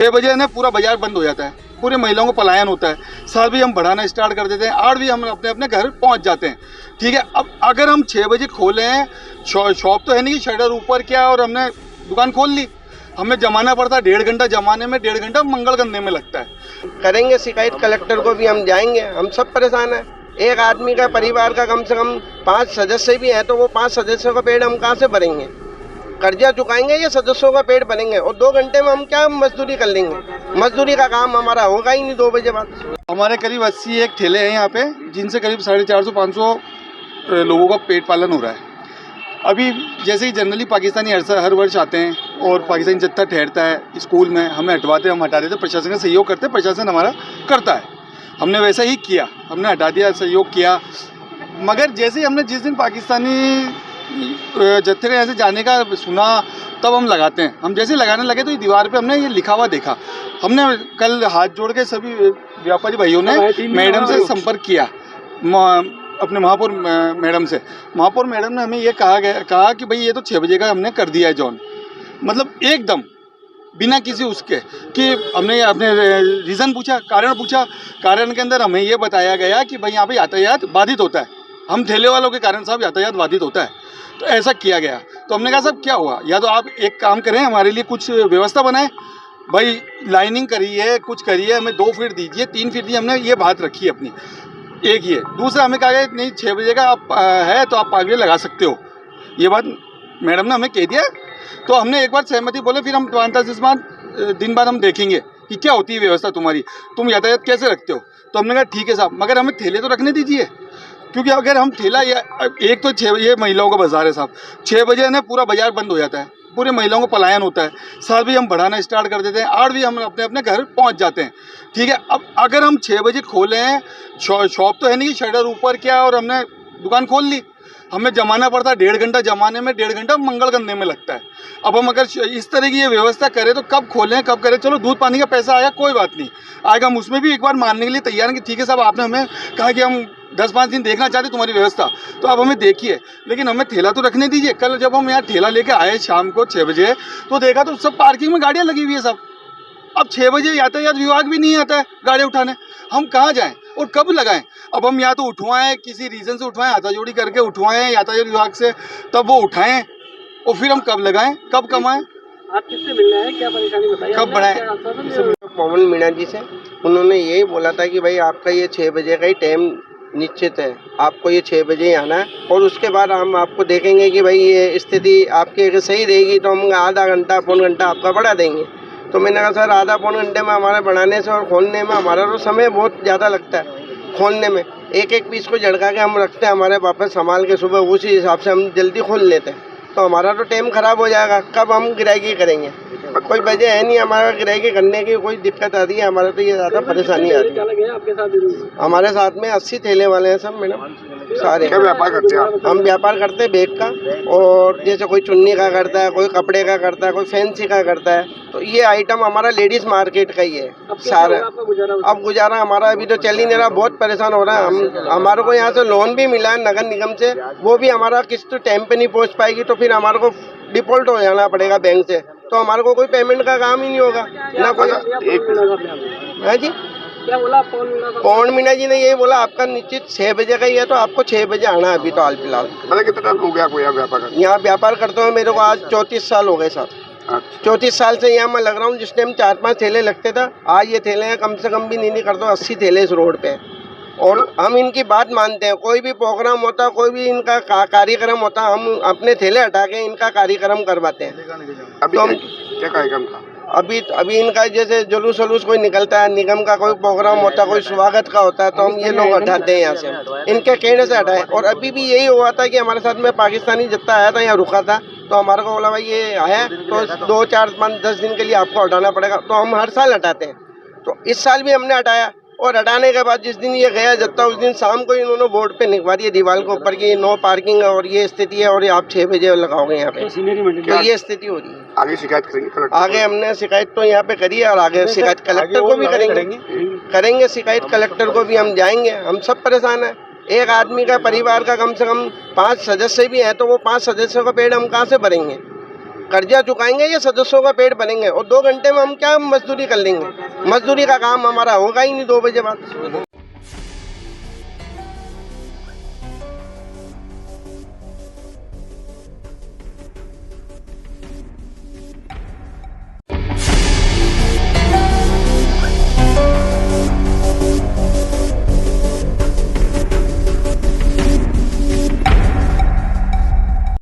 6 बजे ना पूरा बाजार बंद हो जाता है, पूरे महिलाओं को पलायन होता है। 7 बजे हम बढ़ाना स्टार्ट कर देते हैं, 8 बजे हम अपने अपने घर पहुंच जाते हैं। ठीक है, अब अगर हम 6 बजे खोले हैं, शॉप तो है नहीं, शटर ऊपर क्या और हमने दुकान खोल ली, हमें जमाना पड़ता है 1.5 घंटा, जमाने में 1.5 घंटा मंगल करने में लगता है। करेंगे शिकायत, कलेक्टर को भी हम जाएंगे, हम सब परेशान हैं। एक आदमी का परिवार का कम से कम 5 सदस्य भी हैं, तो वो 5 सदस्यों का पेट हम कहाँ से भरेंगे? कर्जा चुकाएंगे या सदस्यों का पेट भरेंगे? और 2 घंटे में हम क्या मजदूरी कर लेंगे? मजदूरी का काम हमारा होगा ही नहीं 2 बजे बाद। हमारे करीब 80 एक ठेले हैं यहाँ पे, जिनसे करीब 450-500 लोगों का पेट पालन हो रहा है। अभी जैसे ही जनरली पाकिस्तानी हर वर्ष आते हैं और पाकिस्तानी जत्था ठहरता है स्कूल में, हमें हटवाते हैं, हम हटा देते हैं, प्रशासन का सहयोग करते हैं, प्रशासन हमारा करता है। हमने वैसा ही किया, हमने हटा दिया, सहयोग किया। मगर जैसे ही हमने जिस दिन पाकिस्तानी जत्थे का ऐसे जाने का सुना, तब हम लगाते हैं। हम जैसे लगाने लगे तो ये दीवार पे हमने ये लिखा हुआ देखा। हमने कल हाथ जोड़ के सभी व्यापारी भाइयों ने मैडम से संपर्क किया, अपने महापौर मैडम से। महापौर मैडम ने हमें ये कहा कि भाई ये तो 6 बजे का हमने कर दिया है जॉन, मतलब एकदम बिना किसी उसके कि हमने अपने रीज़न पूछा, कारण पूछा। कारण के अंदर हमें ये बताया गया कि भाई यहाँ पे यातायात बाधित होता है, हम ठेले वालों के कारण साहब यातायात बाधित होता है, तो ऐसा किया गया। तो हमने कहा साहब क्या हुआ, या तो आप एक काम करें, हमारे लिए कुछ व्यवस्था बनाएं, भाई लाइनिंग करिए, कुछ करिए, हमें 2 फीट दीजिए, 3 फीट दीजिए, हमने ये बात रखी है अपनी। एक ये, दूसरा हमें कहा गया नहीं 6 बजे का आप है तो आप 5 बजे लगा सकते हो, ये बात मैडम ने हमें कह दिया। तो हमने एक बार सहमति बोले, फिर हम 5-10 दिन बाद हम देखेंगे कि क्या होती है व्यवस्था तुम्हारी, तुम यातायात कैसे रखते हो। तो हमने कहा ठीक है साहब, मगर हमें ठेले तो रखने दीजिए, क्योंकि अगर हम ठेला या एक तो 6 बजे महिलाओं का बाजार है साहब, 6 बजे ना पूरा बाजार बंद हो जाता है, पूरे महिलाओं को पलायन होता है। 7 बजे हम बढ़ाना स्टार्ट कर देते हैं, 8 बजे हम अपने अपने घर पहुंच जाते हैं। ठीक है, अब अगर हम 6 बजे खोले हैं, शॉप तो है नहीं, शटर ऊपर क्या और हमने दुकान खोल ली, हमें जमाना पड़ता है 1.5 घंटा, जमाने में 1.5 घंटा मंगल करने में लगता है। अब हम अगर इस तरह की ये व्यवस्था करें तो कब खोलें, कब करें? चलो दूध पानी का पैसा आया, कोई बात नहीं, आएगा, हम उसमें भी एक बार मानने के लिए तैयार हैं कि ठीक है साहब, आपने हमें कहा कि हम 10-5 दिन देखना चाहते तुम्हारी व्यवस्था, तो अब हमें देखिए, लेकिन हमें ठेला तो रखने दीजिए। कल जब हम यहाँ ठेला लेके आए शाम को 6 बजे, तो देखा तो सब पार्किंग में गाड़ियाँ लगी हुई है सब। अब 6 बजे यातायात विभाग भी नहीं आता है गाड़ी उठाने, हम कहाँ जाएं और कब लगाएं? अब हम या तो उठवाएं, किसी रीज़न से उठवाएं, हाथाजोड़ी करके उठवाएं यातायात विभाग से, तब वो उठाएं, और फिर हम कब लगाएं, कब कमाएं? आप किससे मिलना है, क्या परेशानी बताइए, कब बढ़ाएं? पवन मीणा जी से, उन्होंने यही बोला था कि भाई आपका ये 6 बजे का ही टाइम निश्चित है, आपको ये 6 बजे ही आना है, और उसके बाद हम आपको देखेंगे कि भाई ये स्थिति आपकी अगर सही रहेगी तो हम आधा घंटा पौन घंटा आपका बढ़ा देंगे। तो मैंने कहा सर आधा पौन घंटे में हमारे बढ़ाने से और खोलने में हमारा तो समय बहुत ज़्यादा लगता है। खोलने में एक पीस को झड़का के हम रखते हैं, हमारे वापस संभाल के सुबह उसी हिसाब से हम जल्दी खोल लेते हैं, तो हमारा तो टाइम ख़राब हो जाएगा। कब हम गिराकी करेंगे? कोई वजह है नहीं हमारा गिराकी करने की, कोई दिक्कत आती है हमारा, तो ये ज़्यादा परेशानी आती है। हमारे साथ में 80 ठेले वाले हैं सब मैडम, सारे व्यापार करते हैं। हम व्यापार करते हैं बैग का, और जैसे कोई चुन्नी का करता है, कोई कपड़े का करता है, कोई फैंसी का करता है, तो ये आइटम हमारा लेडीज़ मार्केट का ही है सारा। अब गुजारा हमारा अभी तो चल ही नहीं रहा, बहुत परेशान हो रहा है। हमारे को यहाँ से लोन भी मिला है नगर निगम से, वो भी हमारा किस्त टाइम पे नहीं पहुँच पाएगी, तो फिर हमारे को डिफॉल्ट हो जाना पड़ेगा बैंक से, तो हमारे को कोई पेमेंट का काम ही नहीं होगा ना कोई। है जी, क्या बोला पवन मीणा जी ने यही बोला आपका निश्चित 6 बजे का ही है, तो आपको 6 बजे आना है अभी तो हाल फिलहाल। मतलब कितना टाइम हो गया आपको यहाँ व्यापार करते हुए? मेरे को आज 34 साल हो गए सर। 34 साल से यहाँ मैं लग रहा हूँ। जिस टाइम 4-5 ठेले लगते था, आज ये ठेले हैं कम से कम भी नहीं करते 80 ठेले इस रोड पे, और हम इनकी बात मानते हैं। कोई भी प्रोग्राम होता, कोई भी इनका कार्यक्रम होता, हम अपने ठेले हटा के इनका कार्यक्रम करवाते हैं। अभी तो क्या कार्यक्रम था? अभी इनका जैसे जुलूस वलूस कोई निकलता है, निगम का कोई प्रोग्राम होता है, कोई स्वागत का होता है, तो हम ये लोग हटाते हैं यहाँ से, इनके कहने से हटाए। और अभी भी यही हुआ था कि हमारे साथ में पाकिस्तानी जत्था आया था, यहाँ रुका था, तो हमारे को बोला भाई ये आया तो 2, 4, 5, 10 दिन के लिए आपको हटाना पड़ेगा, तो हम हर साल हटाते हैं। तो इस साल भी हमने हटाया, और हटाने के बाद जिस दिन ये गया जत्था, उस दिन शाम को इन्होंने बोर्ड पे लिखवा दिया दीवार के ऊपर कि नो पार्किंग और ये स्थिति है, और आप 6 बजे लगाओगे यहाँ पे, तो ये स्थिति हो रही है। आगे शिकायत करेंगे? आगे हमने शिकायत तो यहाँ पे करी है, और आगे शिकायत कलेक्टर को भी करेंगे शिकायत कलेक्टर को भी हम जाएंगे, हम सब परेशान हैं। एक आदमी का परिवार का कम से कम 5 सदस्य भी हैं, तो वो 5 सदस्यों का पेट हम कहाँ से भरेंगे? कर्जा चुकाएंगे या सदस्यों का पेट भरेंगे, और 2 घंटे में हम क्या मजदूरी कर लेंगे? मजदूरी का काम हमारा होगा ही नहीं 2 बजे बाद।